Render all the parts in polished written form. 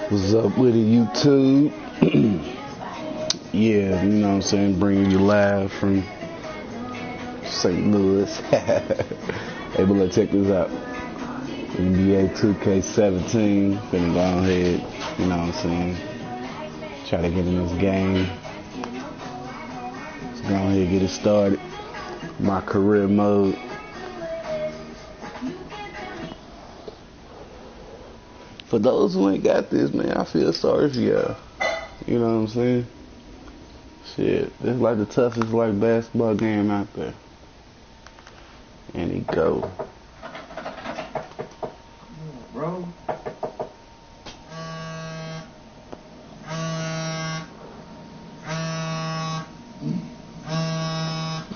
What's up with it, YouTube? Yeah, you know what I'm saying, bringing you live from St. Louis. Hey, but let's check this out. NBA 2K17, finna go ahead, you know what I'm saying, try to get in this game. Let's go ahead and get it started. My career mode. For those who ain't got this, man, I feel sorry for y'all. You know what I'm saying? Shit, it's like the toughest like basketball game out there. And he go. Bro.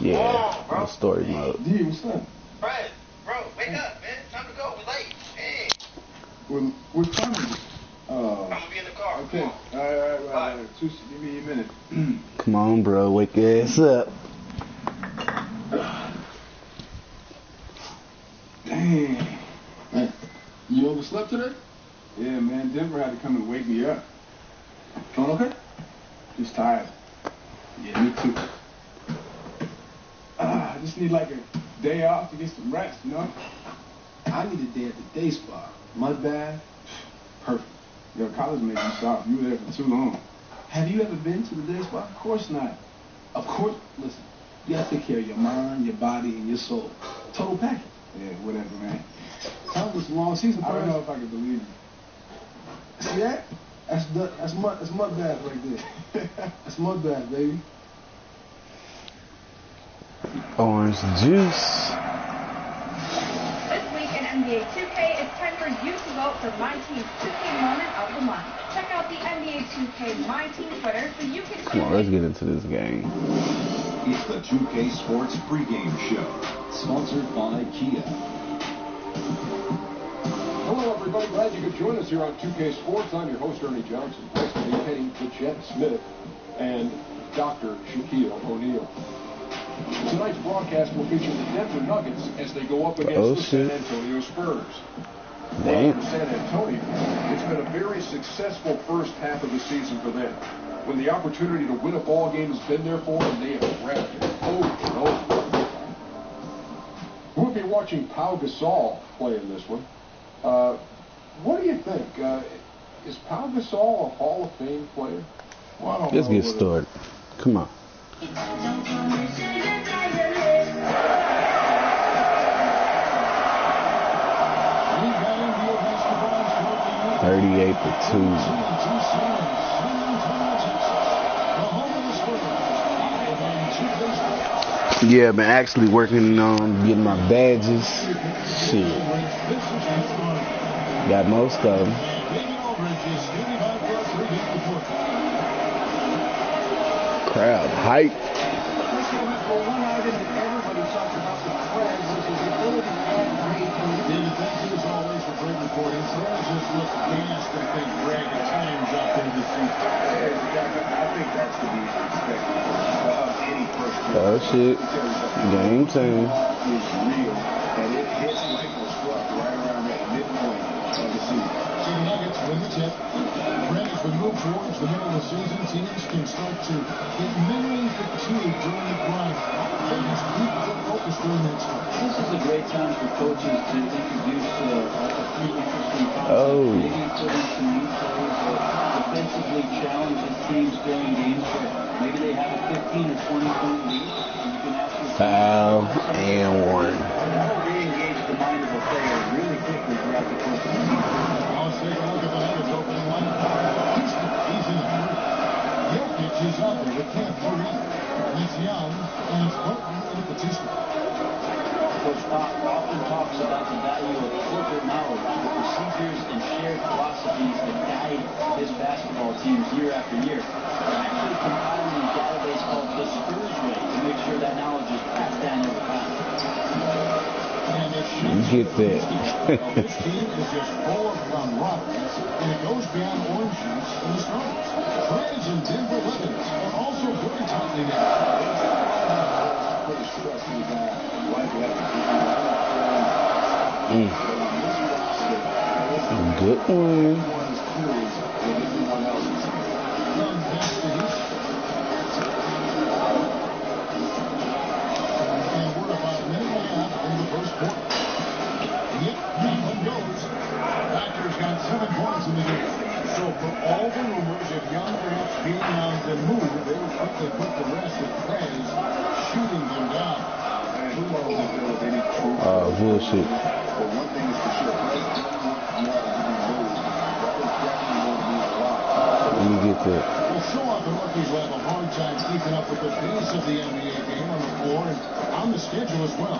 Yeah, the story mode. D, what's up? Fred, bro, wake up, man. Time to go. We're late. Hey. What time is it? I'm gonna be in the car. Okay. All right. Just give me a minute. Come on, bro. Wake your ass up. Dang. Man, you overslept today? Yeah, man. Denver had to come and wake me up. Feeling okay? Just tired. Yeah, me too. I just need like a day off to get some rest, you know? I need a day at the day spa. Mud bath. Perfect. Yo, college made you stop. You were there for too long. Have you ever been to the day spa? Of course not. Of course. Listen, you gotta take care of your mind, your body, and your soul. Total package. Yeah, whatever, man. Tell us a long season. I don't know if I can believe you. See that? That's mud bath right there. That's mud bath, baby. Orange juice. This week in NBA 2K, it's time for you to vote for my team's 2K moment of the month. Check out the NBA 2K My Team Twitter so you can Come on, let's get into this game. It's the 2K Sports pregame show, sponsored by Kia. Hello, everybody. Glad you could join us here on 2K Sports. I'm your host, Ernie Johnson. Thanks for dedicating to Jet Smith and Dr. Shaquille O'Neal. Tonight's broadcast will feature the Denver Nuggets as they go up against the San Antonio Spurs. Damn. For San Antonio, it's been a very successful first half of the season for them. When the opportunity to win a ball game has been there for them, they have grabbed it over and over. We'll be watching Pau Gasol play in this one. What do you think? Is Pau Gasol a Hall of Fame player? Well, I don't Let's know get started. Come on. 38-2. Yeah, been actually working on getting my badges. Shit. Got most of them. Crowd hype. Oh shit. Game time. Is real, and it hits like a struck right around that midpoint of the season. So the Nuggets win the tip. As we move towards the middle of the season, teams can start to get mentally fatigued during the grind. They just keep the focus during that stretch. This is a great time for coaches to introduce a few interesting concepts. Oh. Maybe put in some new plays that defensively challenges teams during games where maybe they have a 15 or 20-point lead. And you can actually Foul and one. that'll re-engage the mind of a player really quickly throughout the course of the season. Let's take a look at the Nuggets opening lineup. He's in there. Jokic is out there with Camp Curry. He's young, and it's Butler in the petition. Coach Pop often talks about the value of corporate knowledge, the procedures and shared philosophies that guide his basketball teams year after year. They're actually compiling a database called the Spurs Way to make sure that knowledge is passed down over time. You get that. This team is just full of camaraderie, and it goes beyond orange juice and the struggles. Fans in Denver Nuggets are also very tightly knit. Pretty stressed with that. Like that. Good one. everyone else is here. Young pass to Houston. And we're about a minute and a half in the first quarter. Yep, that one goes. Packers got 7 points in the game. So for all the rumors of Young perhaps being on the move, they will quickly put the rest with Prez shooting them down. And who knows if there was any truth? Bullshit. But one thing is for sure, Prez doesn't want Young to be moved. That is definitely going to be a lot. Let me get that. Well, so often rookies will have a hard time keeping up with the pace of the NBA game on the floor and on the schedule as well.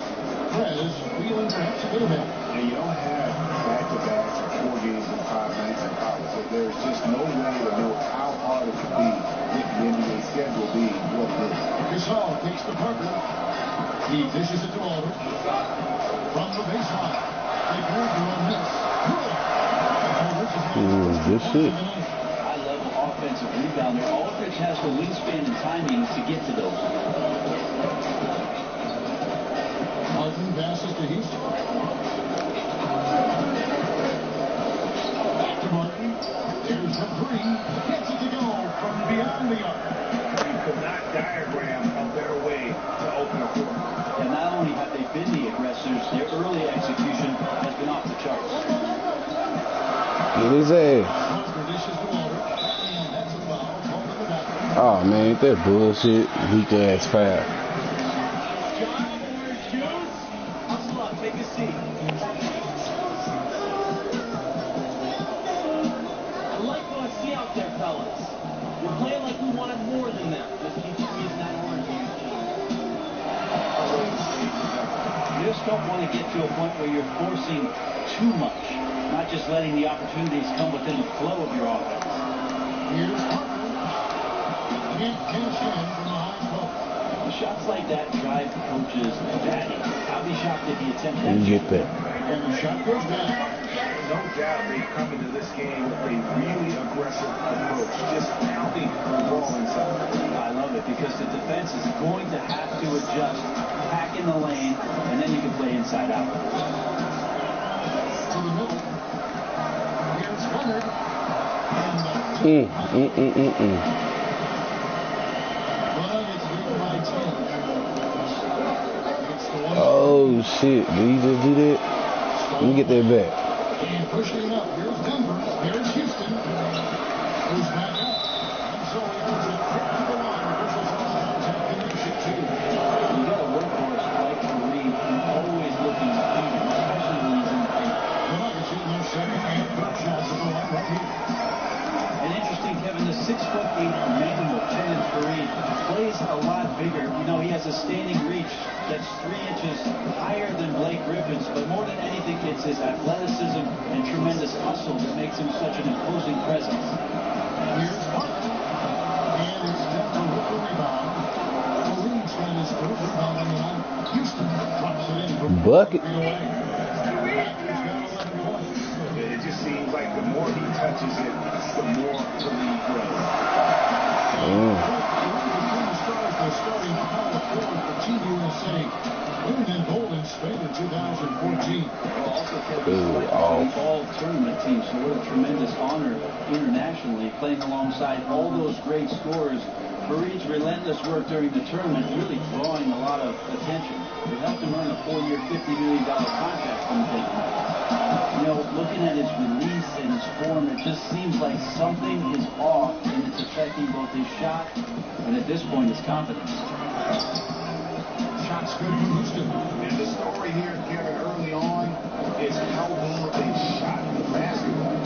Prez feeling perhaps a bit of it. And you don't have back-to-backs or 4 games in 5 nights in college. So there's just no way to know how hard it could be with the NBA schedule being what it is. Gasol takes the Parker. He dishes it to Aldridge. From the baseline. They go to a miss. Good. Aldridge has had Good shit. High-level offensive rebounder. Aldridge has the wingspan and timing to get to those. Martin passes to Houston. Back to Martin. There's the 3. Gets it to go from beyond the arc. You could not diagram a better way to open a floor. And not only have they been the aggressors, their early execution has been off the charts. Get his ass. Parker dishes to Aldridge. And that's a foul. Called to the back. Oh man, that bullshit. Weak ass foul. Hustle up, take a seat. I like what I see out there, fellas. We're playing like we wanted more than that. Just keep squeezing that orange juice. You just don't want to get to a point where you're forcing too much, not just letting the opportunities come within the flow of your offense. Here's Parker. Can't cash in from the high post. Shots like that drive coaches batty. I'll be shocked if he attempts that. You get that. And the shot goes down. No doubt they come into this game with a really aggressive approach, just pounding the ball inside. I love it because the defense is going to have to adjust, pack in the lane, and then you can play inside out. To the middle. Here's Leonard. And the Nuggets lead by 10. It's the one. Oh shit. Did he just do that? Let me get that back. And pushing it up. Here's Denver. Here's Houston. Goes back up. And so he goes a trip to the line. Officials on contact connection too. You got a workhorse like Kareem who's always looking to beat him, especially when he's in the paint. The Nuggets in their second and third shots at the line right here. And interesting, Kevin, the 6'8" mammal, Kenneth Kareem, plays a lot bigger. You know, he has a standing reach that's 3 inches higher than Blake Griffin's, but more than anything, it's his athleticism and tremendous hustle that makes him such an imposing presence. Here's Parker. And it's Denver with the rebound. Kareem's got his third rebound on the night. Houston drops it in from Bucket. 4 feet away. Packers got 11 points. It just seems like the more he touches it, the more the lead grows. Kareem became the stars for starting the Final Four for Team USA. Winning in gold in Spain in 2014. Well, also, Kevin, like the all tournament team, so what a tremendous honor internationally, playing alongside all those great scorers. Fareed's relentless work during the tournament really drawing a lot of attention. It helped him earn a 4-year, $50 million contract from the Big Man. You know, looking at his release and his form, it just seems like something is off, and it's affecting both his shot and, at this point, his confidence. Shots good from Houston. And the story here, Kevin, early on is how well they shot the basketball.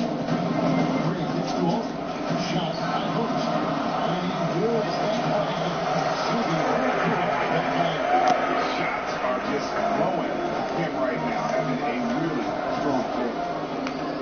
Kareem gets to Aldridge. Shot by Hurst. And he whirls that way. Shooting right through that way. Shots are just flowing him right now, having a really strong game.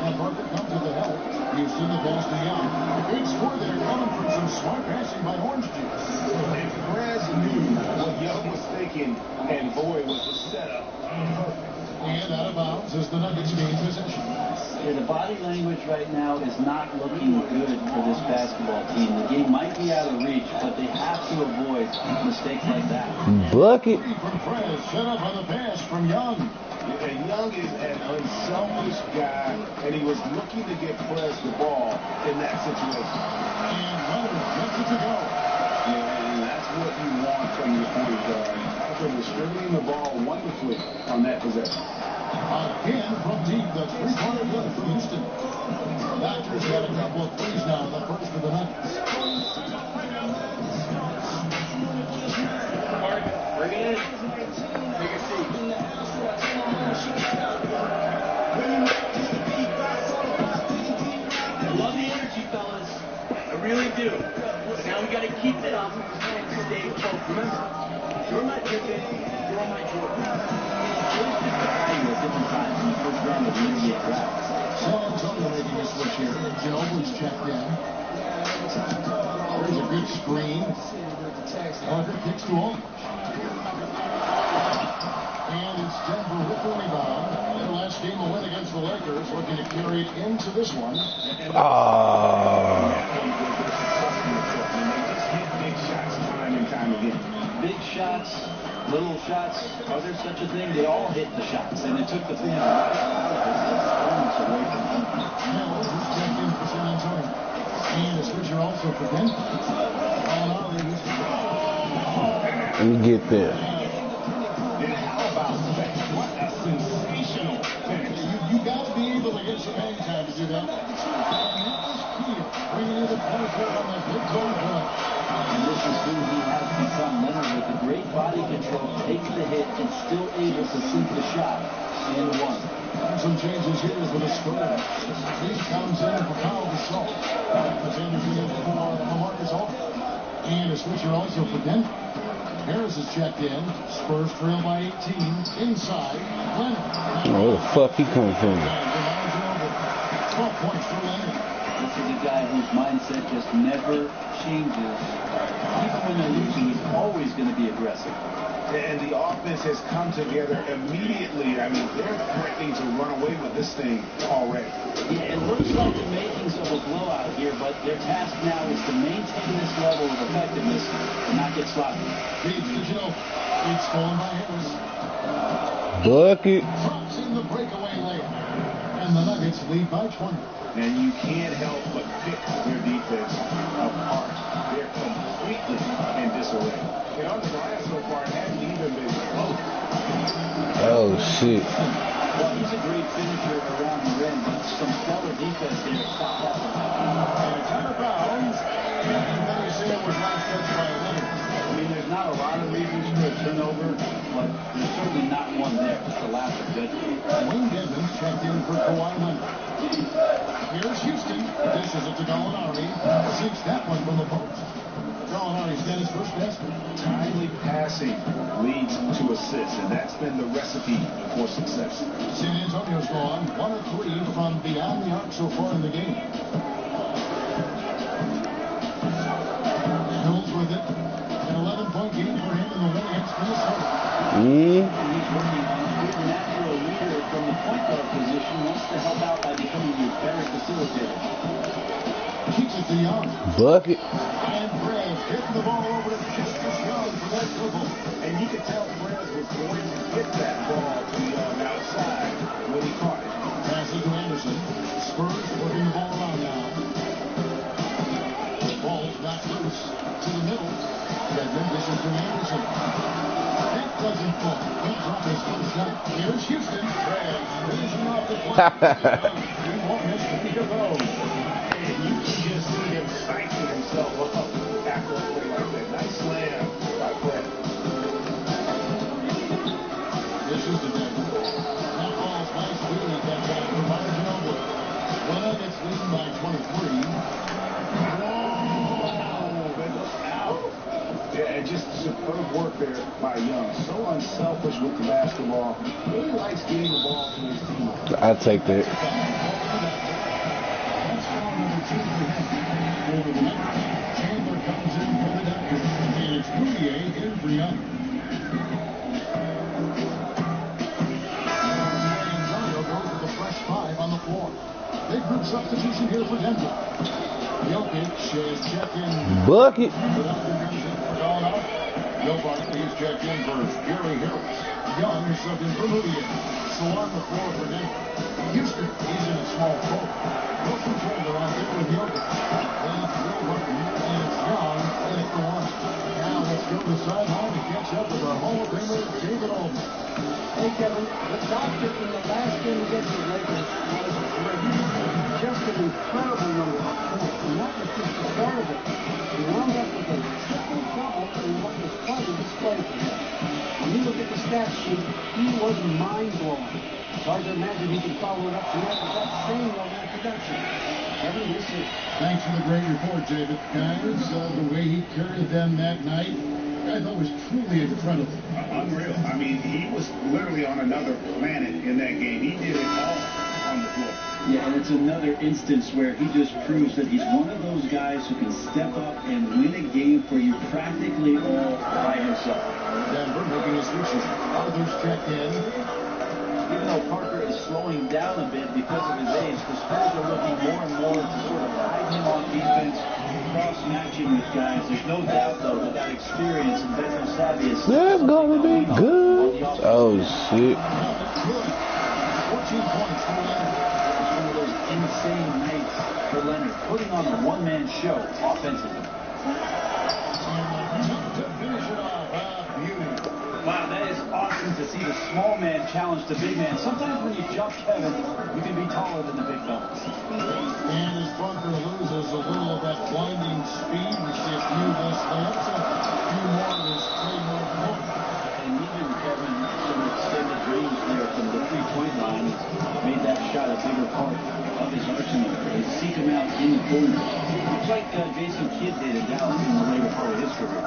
And Parker comes to the help. Houston the pass to Young. Good score there, coming from some smart passing by Orange Juice. And Perez knew what Young was thinking, and boy, was the setup perfect. And out of bounds as the Nuggets gain possession. Yeah, the body language right now is not looking good for this basketball team. The game might be out of reach, but they have to avoid mistakes like that. Bucket. Three from Perez, set up on the pass from Young. And Young is an unselfish guy, and he was looking to get Perez the ball in that situation. And Leonard gets it to go. Yeah, and that's what you want from your point guard. After distributing the ball wonderfully on that possession. Again from deep, the three-pointer good for Houston. Doctors got a couple of threes now in the first for the Nuggets. Bring it in. Take a seat. I love the energy, fellas. I really do. But now we got to keep it up and stay focused. Remember, you're my Pippen, you're my Jordan. There's different value at different times in the first round of the NBA draft. San Antonio making a switch here. Ginobili's checked in. There's a good screen. Parker kicks to Aldridge. And it's Denver with the rebound. Their last game a win against the Lakers, looking to carry it into this one. Ah. They just hit big shots time and time again. Big shots, little shots, are there such a thing? They all hit the shots, and it took the away from them. Mills is checked in for San Antonio. And a switcher also for Denver. Let me get there. And how about that? What a sensational finish. You got to be able to get some hang time to do that. And that was Keel bringing in the 24 on that big goal play. And this is who he has become. Leonard with the great body control, takes the hit, and still able to sink the shot and one. Some changes here for the score. He comes in for Kyle Gasol. Anderson in for Marcus Aldridge. And a switcher also for Denver. Harris is checked in. Spurs trail by 18. Inside, Leonard. Where the fuck he come from? 12 points for Leonard. This is a guy whose mindset just never changes. Even when they're losing, he's always going to be aggressive. And the offense has come together immediately. I mean, they're threatening to run away with this thing already. Yeah, it looks like the makings of a blowout here, but their task now is to maintain this level of effectiveness and not get sloppy. Feeds to Joe. It's stolen by Harris. Bucket. Drops in the breakaway layup. And the Nuggets lead by 20. And you can't help but pick their defense apart. They're completely in disarray. And on the glass so far, it hasn't even been close. Oh, shit. Well, he's a great finisher around the rim, but some stellar defense there to stop that one. And a ton of fouls. And then you say it was last touched by Leonard. I mean, there's not a lot of reasons for a turnover, but there's certainly not one there. Just a lapse of judgment. Wayne Desmond's checked in for Kawhi Leonard. Here's Houston. Dishes it to Gallinari. Sinks that one from the post. Gallinari's got his first basket. Timely passing leads to assists, and that's been the recipe for success. San Antonio's gone 1 of 3 from beyond the arc so far in the game. Mills with it. An 11-point game for him in the win against Minnesota. He's working on a good natural leader from the point guard position, wants to help out by becoming a better facilitator. Keeps it to Young. Bucket. And Perez getting the ball over to Justice Young for that dribble. And you could tell Perez was going to get that ball to Young outside when he caught it. Pass it to Anderson. Spurs working the ball around now. Ball's back loose to the middle. Redmond dishes to Anderson. That doesn't fall. He'll drop his first shot. Here's Houston. Perez finishing off the play. He won't miss the free throw. And you can just see him siphoning himself up after a play like that. Nice slam by Fred. This is the day. That ball's nice lead. That back from Ginobili. The Nuggets leading by 23. Yeah, and just superb work there by Young. So unselfish with the basketball. Really likes getting the ball to his team. I take that. Chandler comes in for the Dodgers. And it's Moutier in for Young. San Antonio goes with the fresh 5 on the floor. Big group substitution here for Denver. Jokic is checked in. Bucket. Joe Barkley is checked in for Gary Harris. Young is subbed in for Moody. So on the floor for Denver. Houston, he's in a small forward. No controller out there with Jokic. Then it's Will Barton, and it's Young in at the one. Now let's go to the sideline to catch up with our Hall of Famer, David Altman. Hey, Kevin, the doctor in the last game against the Lakers was great. Just an incredible number of points, and that was just the start of it. He wound up with a triple-double in what was quite a display for him. When you look at the stat sheet, he was mind-blowing. It's hard to imagine he can follow it up tonight with that same level of production. Kevin, we'll see. Thanks for the great report, David. Guys, the way he carried them that night, I thought was truly incredible. Unreal. I mean, he was literally on another planet in that game. He did it all on the floor. Yeah, and it's another instance where he just proves that he's one of those guys who can step up and win a game for you practically all by himself. Denver making his switches. Arthur's checked in. Even though Parker is slowing down a bit because of his age, the Spurs are looking more and more to sort of hide him on defense, cross-matching with guys. There's no doubt, though, that that experience and veteran savvy is That's gonna be good. Oh, shit. 14 points for Leonard. It's one of those insane nights for Leonard, putting on a one-man show offensively. To finish it off, beauty. Wow, that is awesome to see the small man challenge the big man. Sometimes when you jump Kevin, you can be taller than the big fellas. And as Parker loses a little of that blinding speed, we see a few less layups, a few more of his trademark point. And even Kevin, some extended range there from the three-point line, made that shot a bigger part of his arsenal. They seek him out in the corner. It's like Jason Kidd did in Dallas in the later part of his career.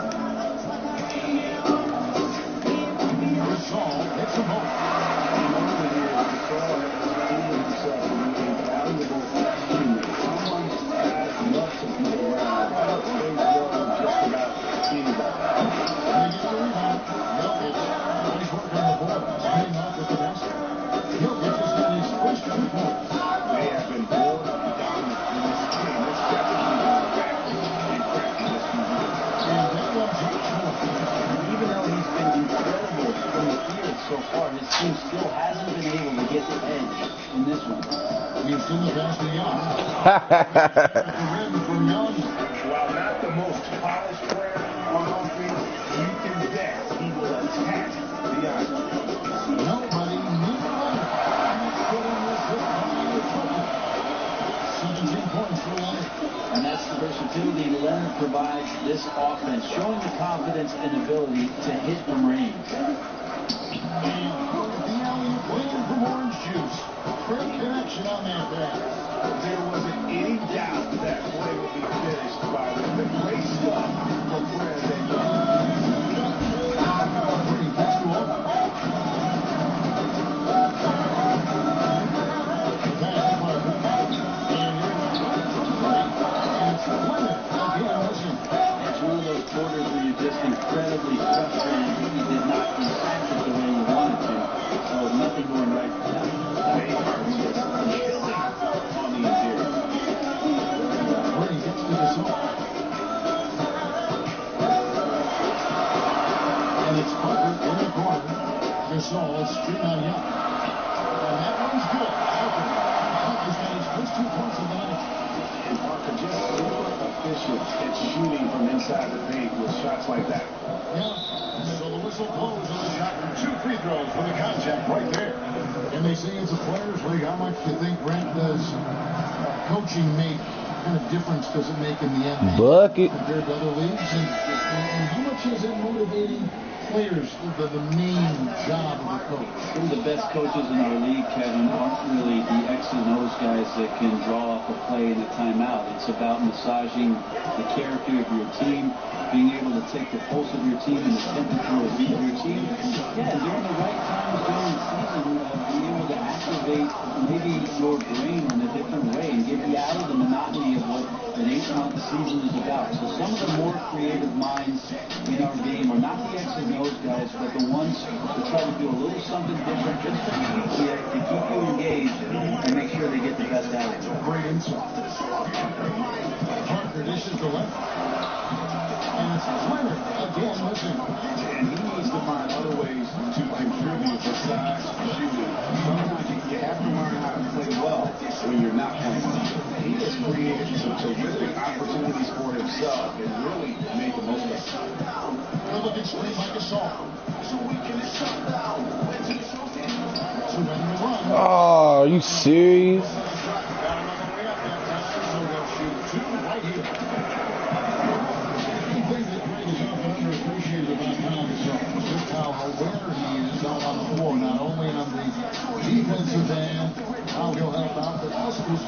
Gasol hits them both. Gasol has proven himself to be a valuable teammate. Someone that loves to be around. Plays well with just about anybody. And he gets the rebound. Jokic, he's working on the boards, hitting off with the basket. Jokic has got his first 2 points. They have been bold and dominant in this game. It's definitely been crafty and crafty this season. And that one's each one. Even though he's been incredible from the field so far, his team still hasn't been able to get the edge in this one. Houston the pass to Young. The rim from Young. While not the most polished player on offense, you can bet he will attack the island. Nobody needs Leonard. He's putting this hit behind the trouble. 17 points for Leonard. And that's the versatility Leonard provides this offense, showing the confidence and ability to hit from range. And look at the alley-oop lane from Orange Juice. Great connection on that pass. There wasn't any doubt that play would be finished by the great stuff from Brandon Young. Pretty pass to Oak. Pass to Parker. And it's Leonard again missing. It's one of those quarters where you're just incredibly frustrated. He did not impact it the way you wanted to. So nothing going right for them. They are just killing on the interior. Brady gets to the zone. And it's Parker in the corner. Gasol screen on Young. And that one's good. Parker's got his first 2 points of the night. And Parker just super efficient at shooting from inside the paint with shots like that. Yeah. So the whistle blows on the shot from 2 free throws for the contact right there. And they say it's a players' league. How much do you think, Brent, does coaching make? What kind of difference does it make in the NBA Bucket. compared to other leagues? And how much is it motivating players, the main job of a coach? Some of the best coaches in our league, Kevin, aren't really the X and O's guys that can draw up a play in a timeout. It's about massaging the character of your team, being able to take the pulse of your team and the temperature of your team. Yeah, during the right times during the season, being able to activate maybe your brain in a different way and get you out of the monotony of what an 8-month season is about. So some of the more creative minds in our game are not the X and O's guys, but the ones who try to do a little something different just to keep you engaged and make sure they get the best out of it. Great insight. Parker dishes to left. And Leonard again missing. And he needs to find other ways to contribute besides shooting. Sometimes you have to learn how to play well when you're not playing well. He has created some terrific opportunities for himself and really made the most of it. Good looking screen by Gasol. Oh, are you serious? Not only on the defensive end, how he'll help out, but also as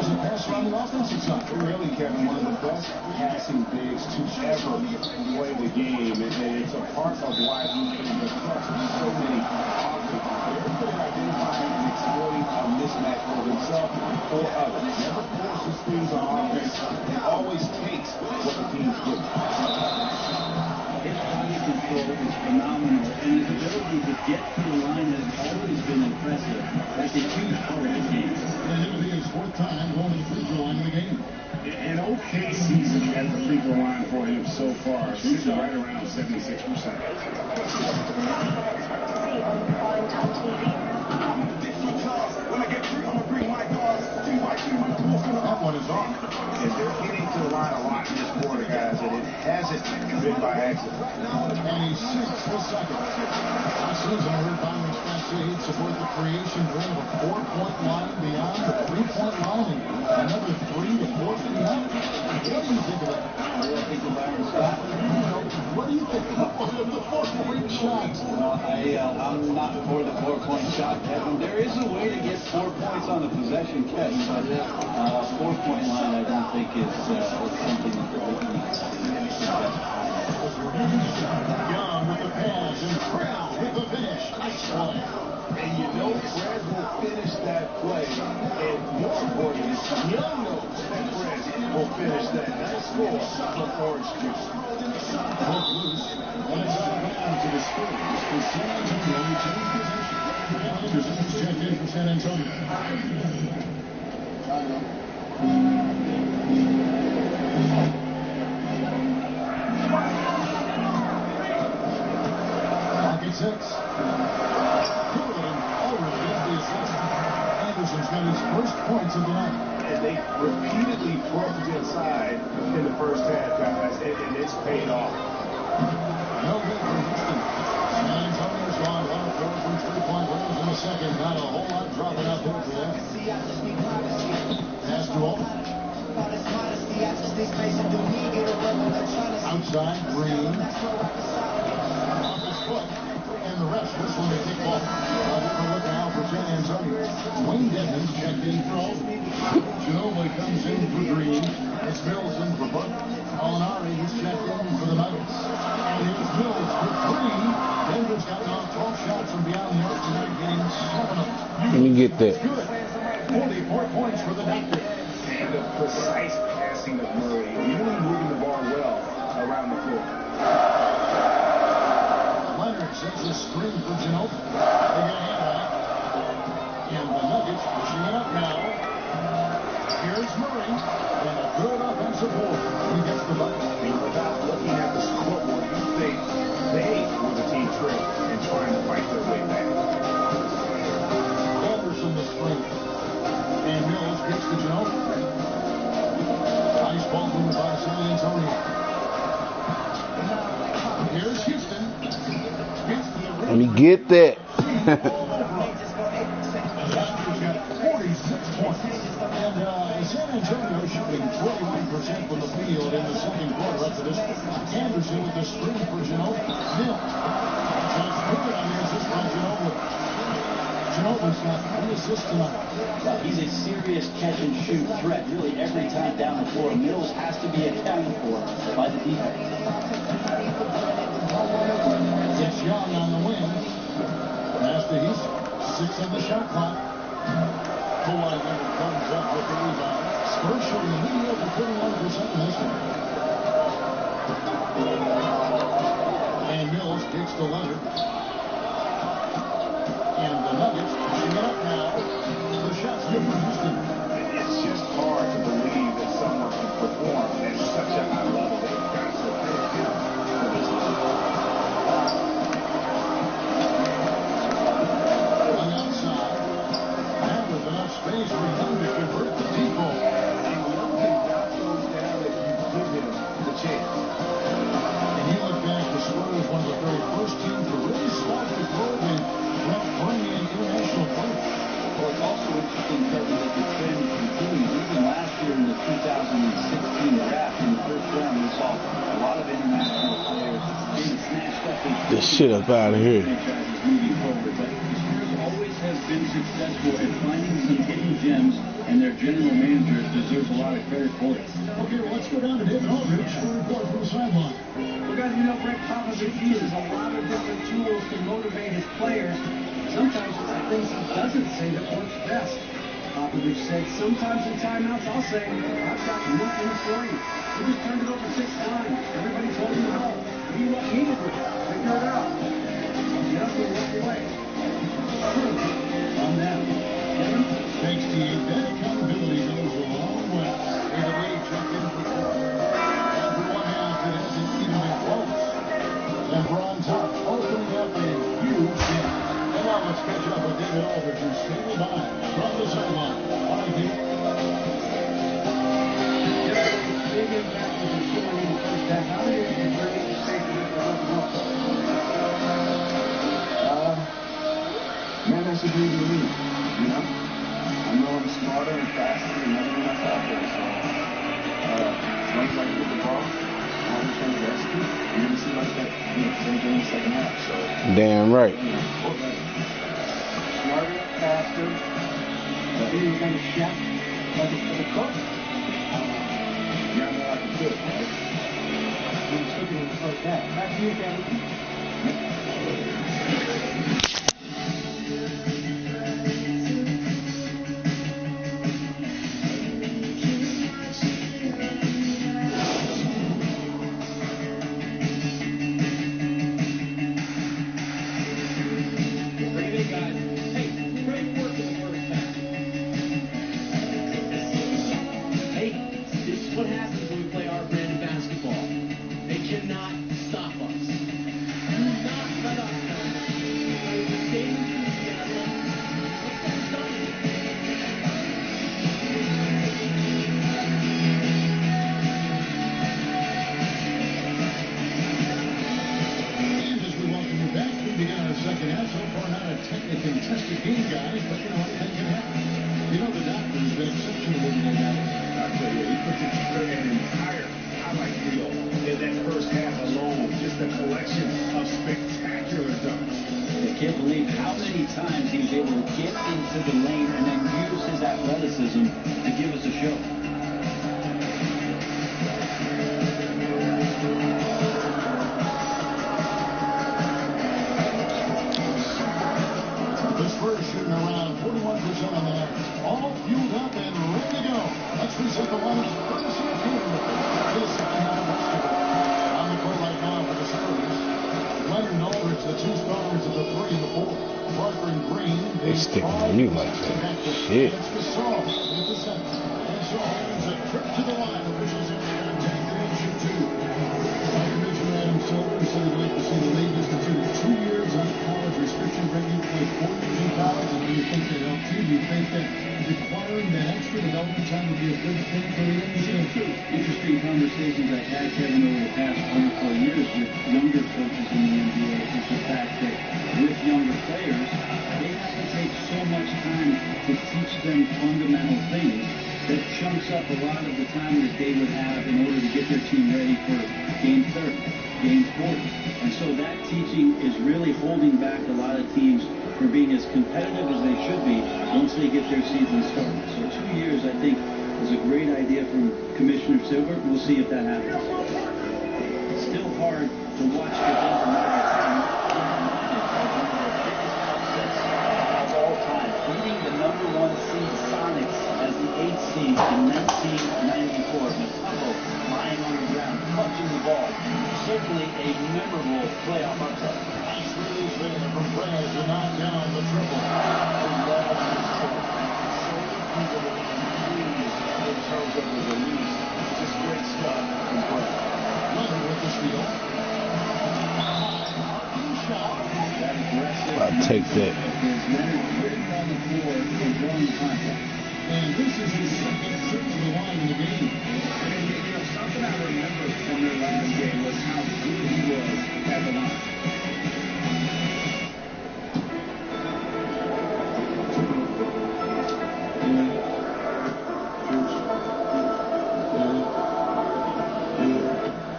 a passer on the offensive side. Really, Kevin, one of the best passing bigs to ever play the game, and it's a part of why he can deflect so many offenses. Very good at identifying and exploiting a mismatch for himself or others. Never forces things on offense. It always takes what the team's given. His body control is phenomenal, and his ability to get to the line has always been impressive. That's a huge part of his game. And it'll be his fourth time going to the free throw line in the game. An okay season at the free throw line for him so far, shooting right around 76%. That one is off. And they're getting to the line a lot in this quarter, guys, and it hasn't been by accident. And he's 6 for second. Last season, I heard Byron Scott say he'd support the creation dream of a 4-point line beyond the 3-point line and another 3 to 4 beyond. What do you think of that? What do I think of Byron Scott? What do you think of the 4-point shots? Well, I'm not for the 4-point shot, Kevin. There is a way to get 4 points on the possession catch, but 4-point line I don't think is something that they're looking at. Young with the pass and Brown with the finish. Nice play. And you know Fred will finish that play. And more importantly, Young knows that Fred will finish that. Nice score from Orange Juice. Hook loose. And it's out down to the screen. For San Antonio, we change position. Anderson's checked in for San Antonio. Pocket 6. Anderson's got his first points of the night. And they repeatedly broke inside in the first half, guys, and it's paid off. No good for Houston. San Antonio's gone 1 of 4 from 3-point range in the second. Not a whole lot dropping out there for them. Pass to Oldham. Outside, Green. Off his foot. And the refs whistling the kick ball. We'll look now for San Antonio. Wayne Dedman's checked in for Oldham. Ginobili comes in for Green. It's Mills in for Buck. Molinari, he's checked in for the Nuggets. And here's Mills for 3. Denver's gotten off 12 shots from beyond the arc tonight, getting 7 of them. Let me get that. Good. 44 points for the Doctor. And the precise passing of Murray, really moving the ball well around the floor. Leonard sends a screen for Ginobili. They get a hand back. And the Nuggets pushing it up now. Here's Murray. And a good offensive board. He gets the bucket. And without looking at the scoreboard, you think they were the team trick and trying to fight their way back. Anderson the screen. And Mills gets to Ginobili. Nice ball moved by San Antonio. Here's Houston. Let me get that. Raptors got 46 points. And San Antonio shooting 21% from the field in the second quarter up to this point. Anderson with the screen for Ginobili. Mills. Shots good on the assist by Ginobili. Ginobili's got 3 assists tonight. He's a serious catch-and-shoot threat, really, every time down the floor. Mills has to be accounted for by the defense. It's Young on the wing. Pass to Houston. 6 on the shot clock. Kawhi Leonard comes up with the rebound. Spurs shooting a mediocre 31% in this one. And Mills kicks to Leonard. And the Nuggets pushing it up now. The shot's good for Houston. It's just hard to believe that someone can perform at such a high level. They've got to this shit up out of here. franchises moving forward, but the Spurs always has been successful at finding some hidden gems, and their general manager deserves a lot of credit for it. Okay, well, let's go down to David Aldridge for a report from the sideline. Well, guys, you know, Greg Popovich uses a lot of different tools to motivate his players. Sometimes it's the things he doesn't say that works best. Popovich said, sometimes in timeouts, I'll say, I've got nothing for you. He just turned it over 6 times. Everybody told him no. He needed to figure it out. Nothing worked away. On that, Kevin, thanks to you, that accountability goes a long way. Either way, check in for and for one half, it hasn't even been close. And we're on top, opening up a huge game. And now let's catch up with David Aldridge, who's standing by from the sideline. All right, David. Big impact was scoring in the first half. How many of you bring it to state that it wasn't up? Man, that's a dream to me, you know? I know I'm smarter and faster than everyone else out there, so as long as I can get the ball, I'm just going to execute. You're going to see like that, same thing in the second half, so. Damn right. Smarter, faster. He was kind of chef, like a cook. Yeah, I know I can do it, right? He was cooking in the first half. Back to you, Kevin. Second half, so far not a technically contested game, guys, but you know, anything can happen. You know the doctor's been exceptional with the guy. I tell you, he put together an entire highlight reel in that first half alone. Just a collection of spectacular dunks. I can't believe how many times he was able to get into the lane and then use his athleticism to give us a show. Shooting around 41% on the night. All fueled up and ready to go. Let's reset the lineups. Courtesy of Gatorade. This second half of basketball. On the court right now for the Spurs. Leonard and Aldridge, the two stars of the 3 and the 4. Parker and Green. They stick with me like that. Shit. It's Gasol with the center. And so here's a trip to the line. Officials in there and take 3 and shoot 2. Commissioner Adam Silver said he'd like to see the league institute 2 years on college restriction record with 4 years in college. And do you think that helps you? Do you think that requiring that extra development time would be a good thing for the NBA? Interesting conversations I've had, Kevin, over the past 3 or 4 years with younger coaches in the NBA is the fact that with younger players, they have to take so much time to teach them fundamental things that chunks up a lot of the time that they would have in order to get their team ready for game 30, game 40. And so that teaching is really holding back a lot of teams from being as competitive as they should be once they get their season started. So 2 years, I think, is a great idea from Commissioner Silver. We'll see if that happens. It's still hard to watch the Nuggets of all time, beating the #1 seed Sonics as the 8th seed in 1994. Matumbo lying on the ground, punching the ball. Certainly a memorable playoff upset. Nice release there from Perez to knock down the triple. In terms of the release, just great stuff from Perez. Leonard with the steal. That aggressive. I'll take that. On the floor and drawing the contact. And this is his second trip to the line in the game. And, you know, something I remember from their last game was how good he was at the line.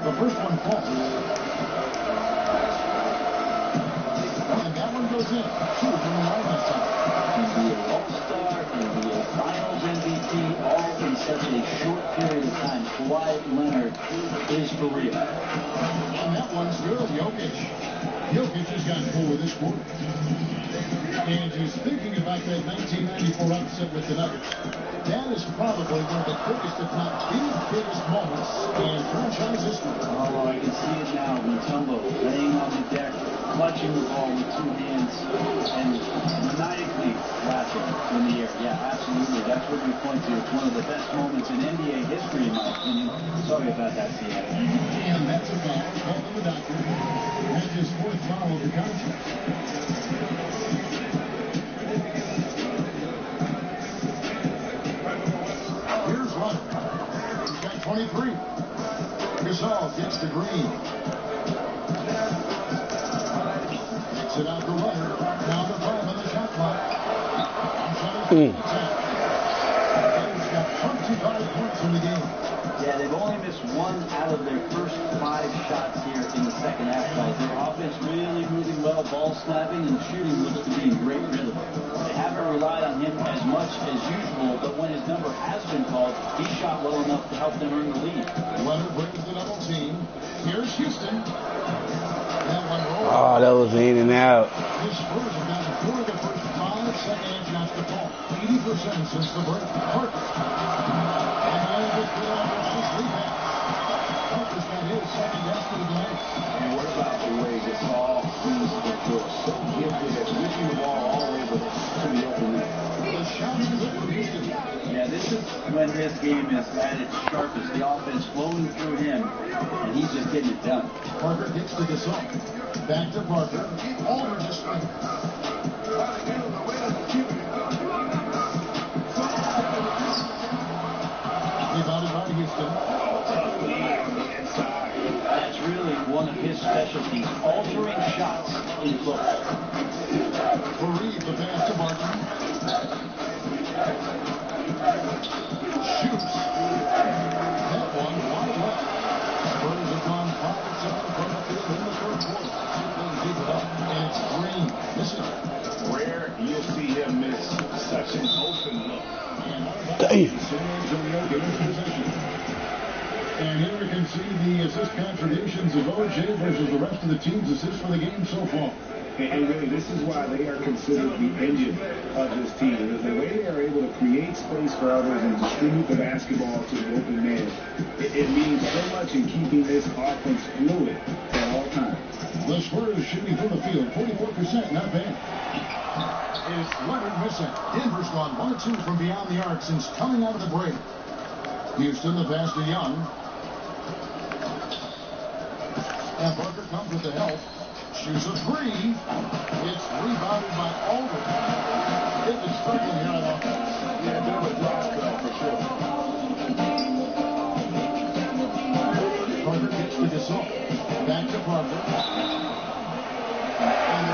The first one falls. such a short period of time. Kawhi Leonard is for real. And that one's good. Jokic has gone 4 this quarter. And he's thinking about that 1994 upset with the Nuggets. That is probably one of the biggest, if not the biggest moments in franchise history. Oh, I can see it now. Mutombo laying on the deck, clutching the ball with 2 hands, and maniacally flashing in the air. Yeah, absolutely. That's what we point to. It's one of the best moments in NBA history, in my opinion. Sorry about that, Seattle. And that's a foul called on the doctor. That's his 4th foul of the contest. Here's Leonard. He's got 23. Gasol gets to Green. Takes it out to Leonard. Down to 5 on the shot clock. Leonard's got 25 points in the game. Yeah, they've only missed 1 out of their first 5 shots here in the second half, guys. Their offense really moving well, ball snapping, and shooting looks to be in great rhythm. They haven't relied on him as much as usual, but when his number has been called, he shot well enough to help them earn the lead. Leonard brings the double team. Here's Houston. That one rolls. Oh, that was in and out. His Spurs have gotten 4 of the first 5 second-hand shots to fall. 80% since the break. Parker. And Leonard just put on a nice rebound. Parker's got his second basket of the night. And what about the way Gasol sees the floor? So gifted at whipping the ball all over to the open net. The shot is good for Houston. Yeah, this is when his game is at its sharpest. The offense flowing through him, and he's just getting it done. Parker gets to Gasol. Back to Parker. Aldridge is straight. Rebounded by Houston. That's really one of his specialties, altering shots in football. Fareed, the pass to Martin. Shoots. That one wide left. Spurs have gone 5-7 from the field in the third quarter. They give it up, and it's Green. Missing. Rare, you'll see him miss such an open look. Damn. And here we can see the assist contributions of O.J. versus the rest of the team's assists for the game so far. And really, this is why they are considered the engine of this team. The way they are able to create space for others and distribute the basketball to the open man, it means so much in keeping this offense fluid at all times. The Spurs shooting from the field, 44%, not bad. Is Leonard missing? Denver's gone 1 of 2 from beyond the arc since coming out of the break. Houston, the pass to Young. And Parker comes with the help. Shoots a 3. It's rebounded by Aldridge. They've been struggling here on offense. Yeah, a bit of a drop spell for sure. Parker gets to Gasol. Back to Parker. And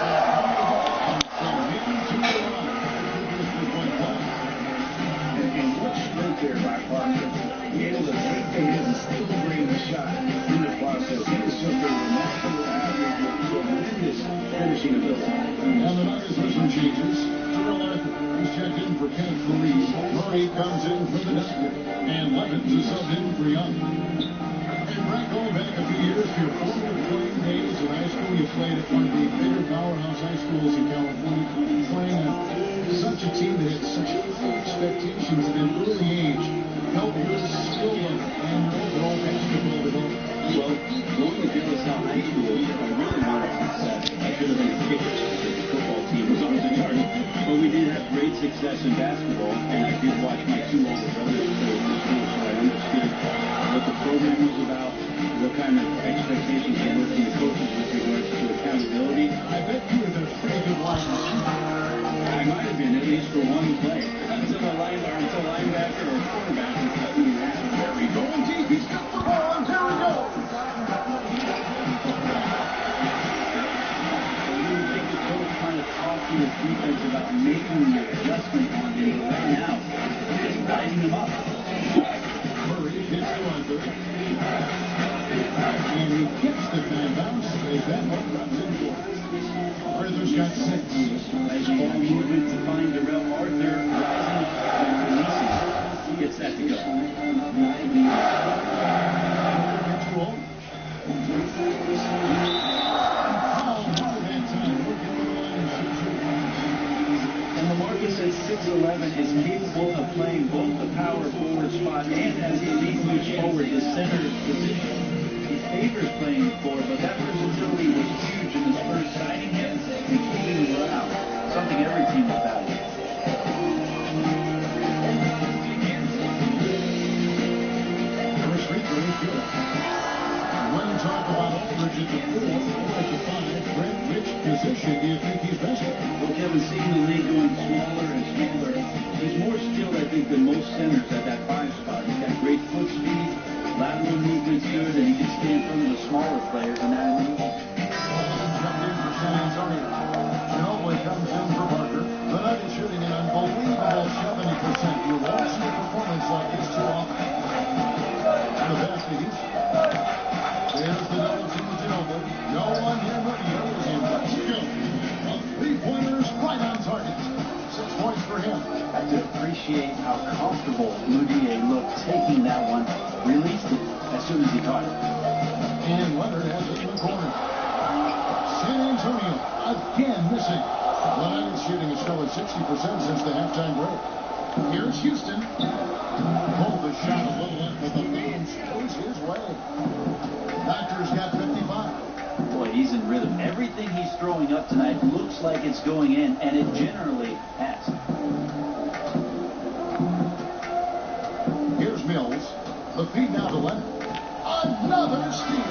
and what strength there by Parker. Be able to take his and still bring the shot in the process. He is just a remarkable athlete with tremendous finishing ability. And the Nuggets with some changes. Terrell Arthur is checked in for Kenneth Fareed. Murray comes in for the doctor. And Levins is subbed in for Young. And Brett, going back a few years to your formative playing days in high school, you played at one of the bigger powerhouse high schools in California. Playing on such a team that had such high expectations at an early age. Help your skill level and your overall basketball development. Well, going to Gillistown High School, if I really wanted success, I should have been a kicker because the football team was off the charts. But we did have great success in basketball, and I did watch my 2 older brothers play in the school, so I understood what the program was about, what kind of expectations there were from the coaches with regards to accountability. I bet you were a pretty good lineman. I might have been, at least for one play. Until linebacker or quarterback was cut me in half. There we go. Deep. He's got the ball, and here we go. Trying to talk to his defense about making the adjustment on him, but right now, it's lighting him up. Murray hits the under. And he gets the timeout. That one runs in for. Arthur's got 6. Nice ball movement to find Darrell Arthur rising up and releasing. He gets that to go. position do you think he's best at? Well, Kevin, seeing the league going smaller and smaller, he's more skilled, I think, than most centers at that 5 spot. He's got great foot speed, lateral movement's good, and he can stay in front of the smaller players in that move. Jumped in for San Antonio. Ginobili comes in for Parker. The Nuggets shooting an unbelievable 70%. You won't see a performance like this too often. And the pass to Houston. There's the double team to Ginobili. No one near Mudiay is in. Let's go. A three-pointer is right on target. 6 points for him. I have to appreciate how comfortable Mudiay looked taking that one. Released it as soon as he caught it. And Leonard has it in the corner. San Antonio again missing. The Nuggets shooting a stellar 60% since the halftime break. Here's Houston. Pulled the shot a little in, but the fans goes his way. Doctor's got 55. Boy, he's in rhythm. Everything he's throwing up tonight looks like it's going in, and it generally has. Here's Mills. The feed now to Leonard. Another steal.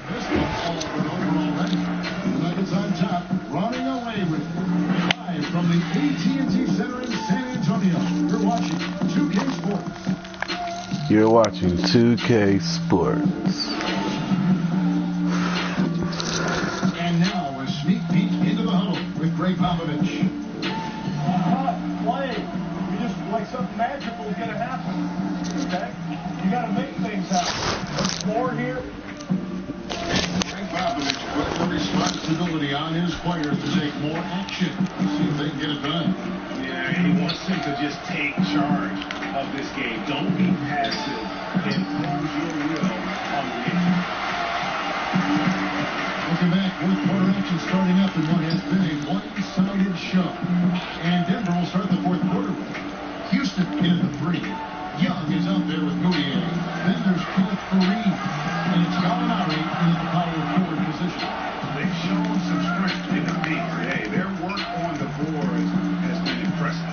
This one's all over and over already. The Nuggets on top, running away with it. Live from the AT&T Center in San Antonio. You're watching 2K Sports. You're watching 2K Sports. And now a sneak peek into the huddle with Greg Popovich. Play. You just like something magical is going to happen. Okay? You got to make things happen. There's 4 here. Greg Popovich put the responsibility on his players to take more action. See if they can get it done. Yeah, he wants them to just take charge of this game. Don't be passive. Impose your will on the game. Welcome back. Fourth quarter action starting up in what has been a one-sided show. And Denver will start the fourth quarter. Houston in the 3. Young is out there with Mudiay. Then there's Kenneth Fareed. And it's Gallinari in the power forward position. They've shown some strength in the deep. Hey, their work on the boards has been impressive.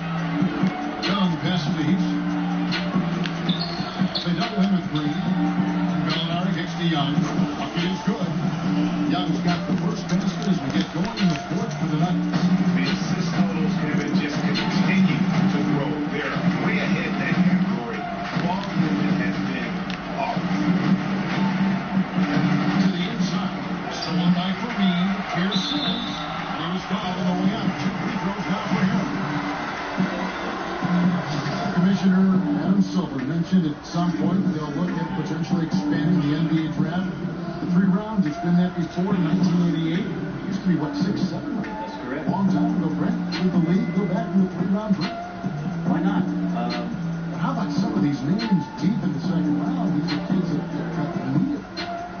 Young passes to Houston. They double him with Green. Gallinari kicks to Young. Bucket is good. Young's got the first basket as we get going in the fourth for the Nuggets. The assist totals have just continue to grow. They're way ahead in that category. Ball movement has been off. To the inside. Stolen by Fareed. Here's Simmons. And he was fouled on the way out. 2 free throws now for him. Commissioner Adam Silver mentioned at some point they'll look at potentially expanding the NBA draft. The 3 rounds, it's been that before in 1988. It used to be, 6, 7? That's correct. Long time ago, Brent. Would the league go back to the 3-round draft? Why not? But how about some of these names deep in the second round? These are kids that got immediate.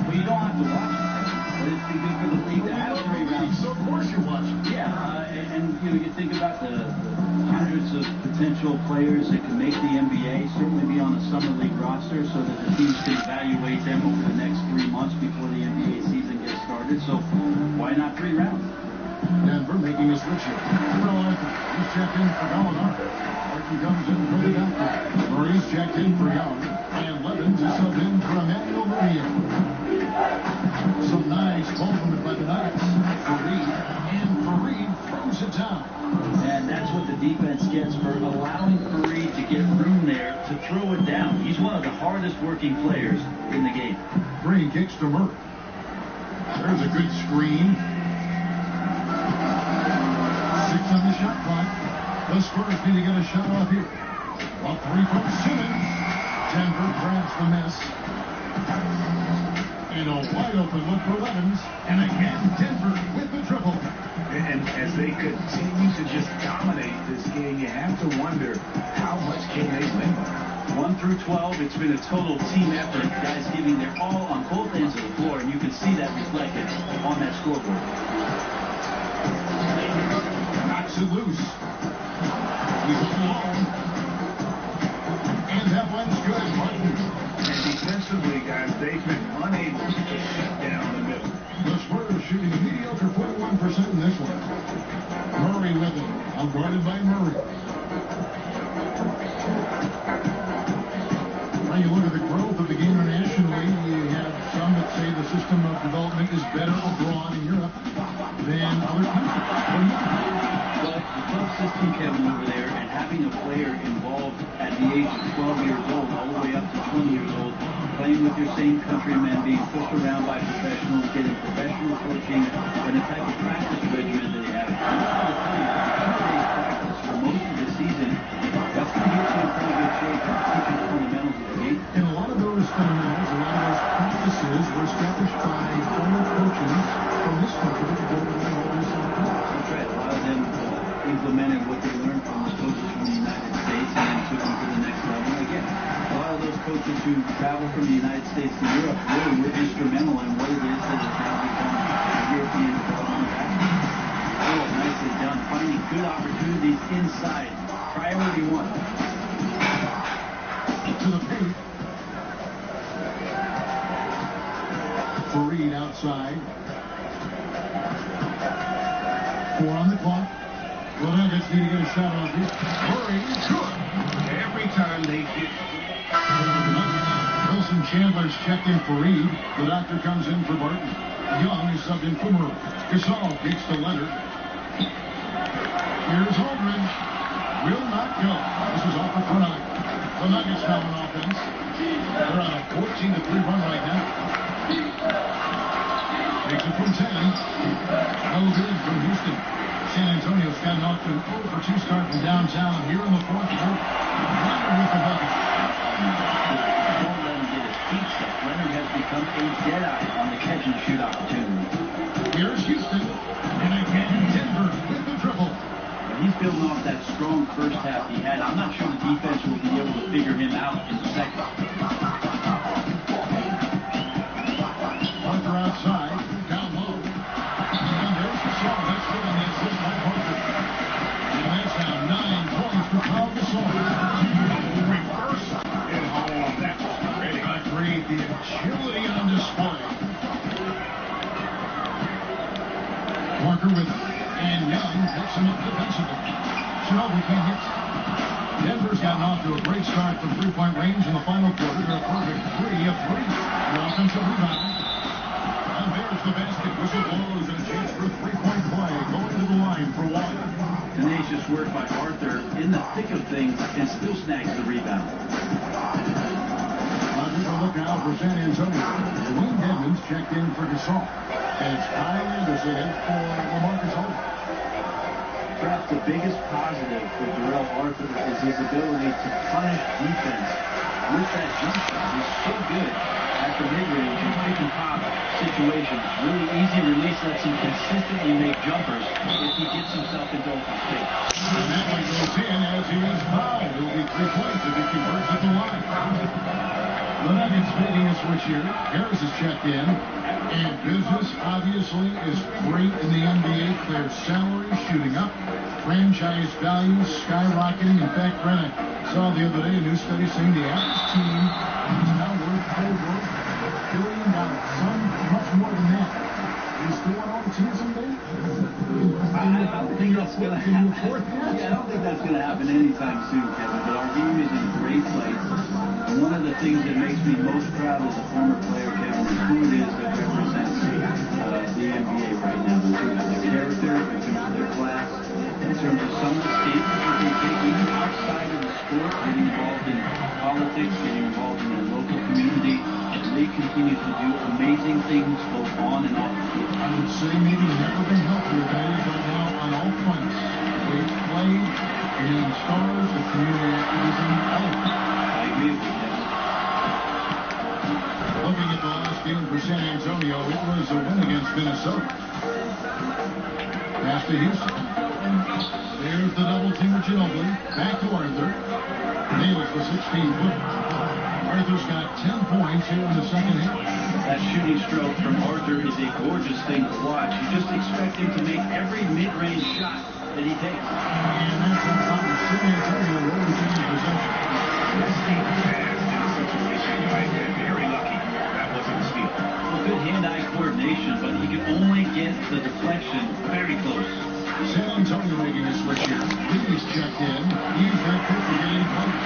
Well, you don't have to watch it, but it's good for the league to have 3 rounds. So of course you watch it. Yeah, and you think about the hundreds of potential players that can make the NBA, certainly be on the summer league roster, so that the teams can evaluate them over the next 3 months before the NBA season gets started. So why not 3 rounds? Denver making a switch here. Terrell Arthur. He's checked in for Gallinari. Arthur comes in for the doctor. Murray's checked in for Young. And Levins is subbed in for Emmanuel Mudiay. Some nice ball movement by the Nuggets. Fareed throws it down. And that's what the defense gets for allowing Fareed to get room there to throw it down. He's one of the hardest working players in the game. Green kicks to Murray. There's a good screen. 6 on the shot clock. The Spurs need to get a shot off here. A 3 from Simmons. Denver grabs the miss. And a wide open look for Levins. And again, Denver with the triple. And as they continue to just dominate this game, you have to wonder how much can they win. 1 through 12, it's been a total team effort. Guys giving their all on both ends of the floor, and you can see that reflected on that scoreboard. Knocks it loose. He's alone. And that one's good. And defensively, guys, they've been unable to shut down the middle. The Spurs shooting a mediocre 41% in this one. Murray with it. Unguarded by Murray. When you look at the growth of the game internationally, you have some that say is better abroad in Europe than other countries. But the club system, Kevin, over there, and having a player involved at the age of 12 years old, all the way up to 20 years old, playing with your same countrymen, being pushed around by professionals, getting professional coaching, and the type of practice regimen that they have. I'm not going to tell you, 2 days practice for most of the season, that's going to get you in pretty good shape and teach you the fundamentals of the game. And a lot of those fundamentals, a lot of those practices were established by former coaches from this country that go to the United States. That's right. A lot of them implemented what they learned from the coaches from the United States and then took them to the next level. Again, a lot of those coaches who travel from the United States to Europe really were instrumental in what it is that has now become the European development of athletes. Oh, nicely done. Finding good opportunities inside. Priority one. To the paint. Fareed outside. 4 on the clock. Well, now let's need to get a shot off this. Murray, good. Every time they hit. Wilson Chandler's checked in for Reed. The doctor comes in for Barton. Young is subbed in for Murray. Gasol kicks to Leonard. Here's Aldridge. Will not go. This is off the front eye. The Nuggets now on offense. They're on a 14-3 run right now. Takes it from 10. No good from Houston. San Antonio's gotten off to an 0-for-2 start from downtown. Here in the fourth quarter, Leonard with the bucket. Don't let him get his feet stuck. Leonard has become a deadeye on the catch and shoot opportunity. Here's Houston. And again, Denver with the triple. He's building off that strong first half he had. I'm not sure the defense will be able to figure him out in the second. Parker outside, down low. And there's Gasol. That's good on the assist by Parker. And that's now 9 points for Pau Gasol. Reverse. And that's ready. Agreed. The agility on display. Parker with it. And Young picks him up defensively. Ginobili can't hit. Denver's gotten off to a great start from three-point range in the final quarter. They're a perfect 3 of 3. The offensive rebound. And there's the basket. Whistle blows and a chance for a three-point play. Going to the line for one. Tenacious work by Arthur in the thick of things and still snags the rebound. Rogers a look out for San Antonio. Dwayne Dedmon's checked in for Gasol. And it's Kyle Anderson in for LaMarcus Aldridge. Perhaps the biggest positive for Darrell Arthur is his ability to punish defense with that jump shot. He's so good at the mid-range and pick and pop situations. Really easy release, lets him consistently make jumpers if he gets himself into open space. And that one goes in as he is fouled. It will be 3 points if he converts at the line. The Nuggets making a switch here. Harris is checked in. And business, obviously, is great in the NBA. Their salaries shooting up. Franchise values skyrocketing. In fact, Brent, I saw the other day a new study saying the average team is now worth over $1 billion. Some much more than that. You still want all the teams someday? I don't think that's going to happen. Yeah, I don't think that's going to happen anytime soon, Kevin. But our game is in a great place. And one of the things that makes me most proud as a former player, Kevin, is who it is that represents the NBA right now. In terms of their character, in terms of their class, in terms of some of the stances that they take, even outside of the sport, getting involved in politics, getting involved in their local community. They continue to do amazing things both on and off the field. I would say maybe never been healthier guys right now on all fronts. They play and stars, the community activism, element. I agree with you, Kevin. Looking at the last game for San Antonio, it was a win against Minnesota. Pass to Houston. There's the double team with Ginobili. Back to Arthur. Nails the 16-footer. Arthur's got 10 points here in the second half. That shooting stroke from Arthur is a gorgeous thing to watch. You just expect him to make every mid-range shot that he takes. And that's on top of San Antonio rolling in possession. This team has in a situation like that. Very lucky. That wasn't a steal. Well, good hand-eye coordination, but he can only get the deflection very close. San Antonio making a switch here. Lee's checked in. He's got 50 getting close.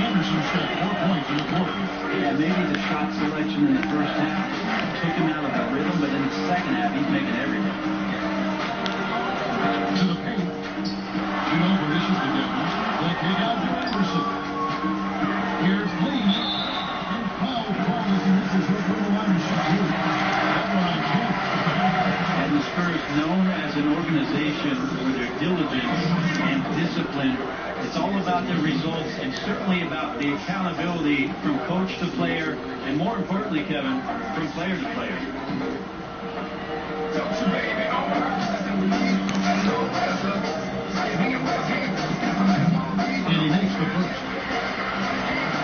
Anderson's got 4 points in the quarter. Yeah, maybe the shot selection in the first half took him out of the rhythm, but in discipline. It's all about the results and certainly about the accountability from coach to player, and more importantly, Kevin, from player to player. And he makes the first.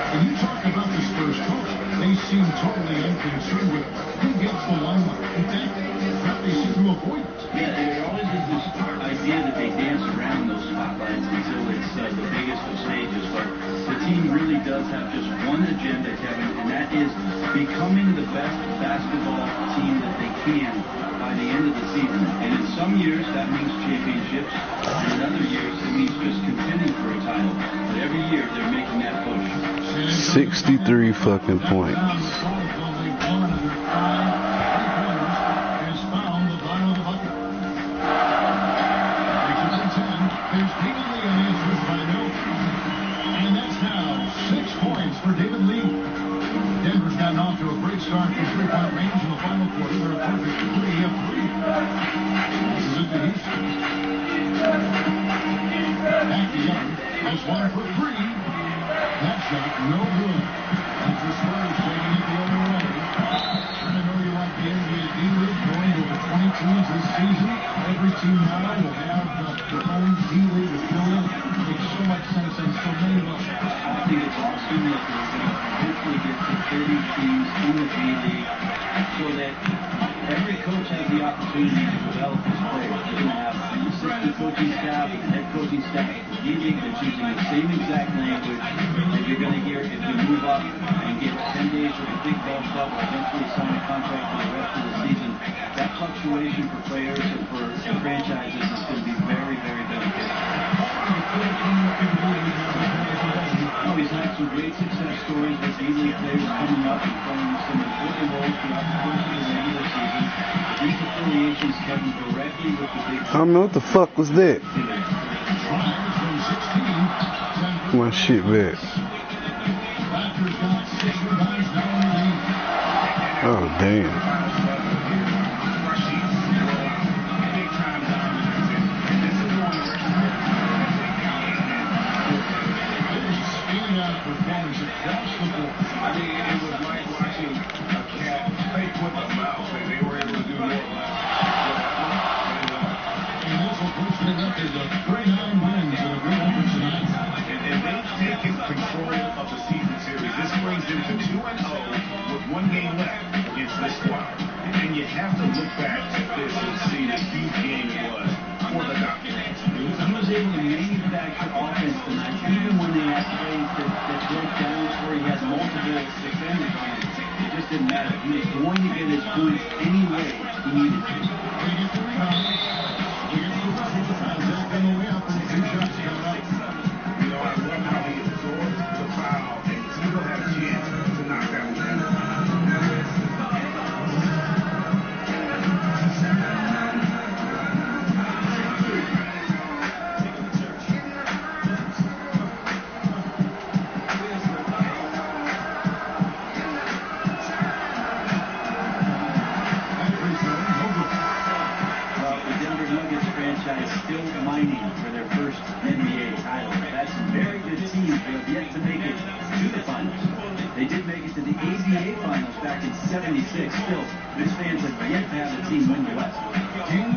When you talk about this first coach, they seem totally unconcerned with who gets the limelight. In fact, they seem to avoid it. Yeah, there always is this idea that they dance around those spotlights until it's the biggest of stages. But the team really does have just one agenda, Kevin, and that is becoming the best basketball team that they can by the end of the season. And in some years, that means championships. And in other years, it means just contending for a title. But every year, they're making that push. 63 fucking points. And that's now 6 points for David Lee. Denver's gotten off to a great start from three-point range in the final quarter. They're a perfect 3 of 3. This is it to Houston. Back to Young. This one for 3. That shot, no good. It's the Spurs taking it the other way. And I know you like the NBA D-League going to over 20 teams this season. Every team now will have their own D-League affiliate. It makes so much sense on so many levels. I think it's awesome that they're going to eventually get to 30 teams in the D-League so that every coach has the opportunity to develop his players. They're going to have an assistant coaching staff and head coaching staff in the D-League that's using the same exact language that you're going to hear if you move up and get 10 days with a big ball club or eventually sign a contract for the rest of the season. That fluctuation for players and for franchises is going to be very, very beneficial. Oh, he's had some great success stories with D-League players coming up and playing some important roles throughout the course of the regular season. These affiliations come directly with the big... I don't know what the fuck was that. My shit back. Oh, damn. Performance across the board. I mean, it was like watching a cat fake with a mouse, and they were able to do more. And this will push the record to 39 wins in a good effort tonight. And they've taken control of the season series. This brings them to 2-0 with 1 game left against this squad. And you have to look back at this and see the huge game it was for the Doctor. He was able to manufacture offense tonight, even when they had plays that broke down where he had multiple defenders on him. It just didn't matter. He was going to get his points any way he needed to. He gets the rebound. He gets the whistle. Zach on the way up, and 2 shots coming up. You know, I love how he absorbs the foul and still has a chance to knock that one down. Still mining for their first NBA title. They've had some very good teams that have yet to make it to the finals. They did make it to the ABA finals back in '76. Still, these fans have yet to have a team win the West. And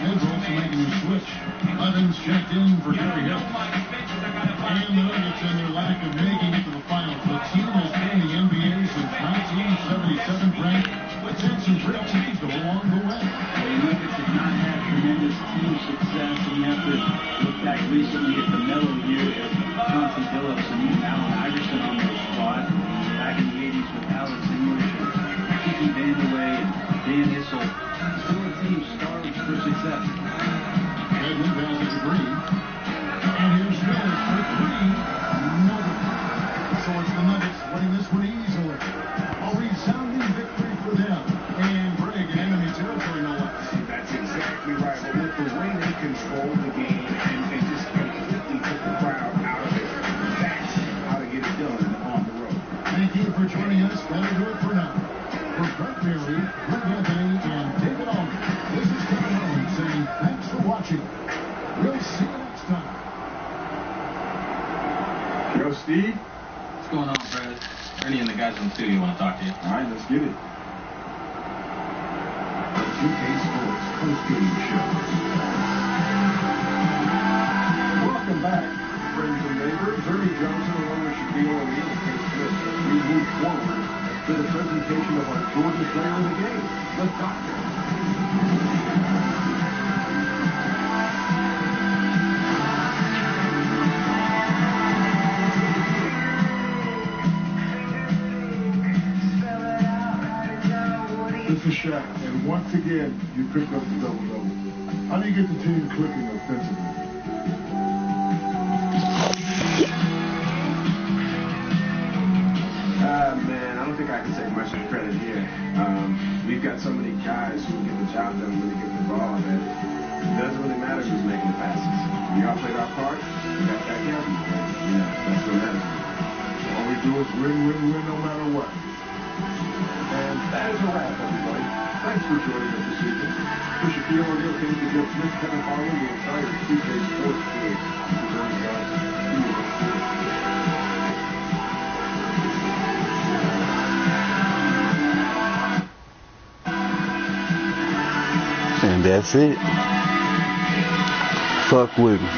Vince also making the switch. Evans checked in for Gary Hill. And the Nuggets and their lack of making it to the finals. The team has been in the NBA since 1977, Frank. It's had some great teams go along the way. The Nuggets have not had tremendous team success, and you have to look back recently at the mellow year of Chauncey Billups and even Allen Iverson on their squad. Back in the 80s with Alex English and Kiki Vandeweghe and Dan Issel. Still a team starved for success. Red rebounds at the green. And here's Smith for 3. No good. So it's the Nuggets winning this one easily. A resounding victory for them. And Greg in enemy territory, no less. That's exactly right. But with the way they controlled the game and just completely took the crowd out of it, that's how to get it done on the road. Thank you for joining us. That'll do it for now. For Brett Berry, Greg Anthony, and David Alden, this is Kevin Owens saying thanks for watching. watching. We'll see you next time. Yo, Steve. What's going on, Brad? Ernie and the guys in the studio want to talk to you. All right, let's get it. The 2K Sports post-game show. Welcome back, friends and neighbors. Ernie Johnson along with Shaquille O'Neal and Kate Smith as we move forward to the presentation of our Georgia player of the game, the Doctor. This is Shaq, and once again, you picked up the double-double. How do you get the team clicking offensively? Man, I don't think I can take much of the credit here. We've got so many guys who get the job done when they get the ball that it doesn't really matter who's making the passes. We all played our part. We got back out. Yeah, that's what matters. All we do is win, win, win, no matter what. And that is a wrap, everybody. Thanks for joining us this evening. For Shaquille O'Neal, Kate Smith, Kevin Harlan, the entire 2K Sports team. This is Ernie Johnson. See you next week. And that's it. Fuck with me.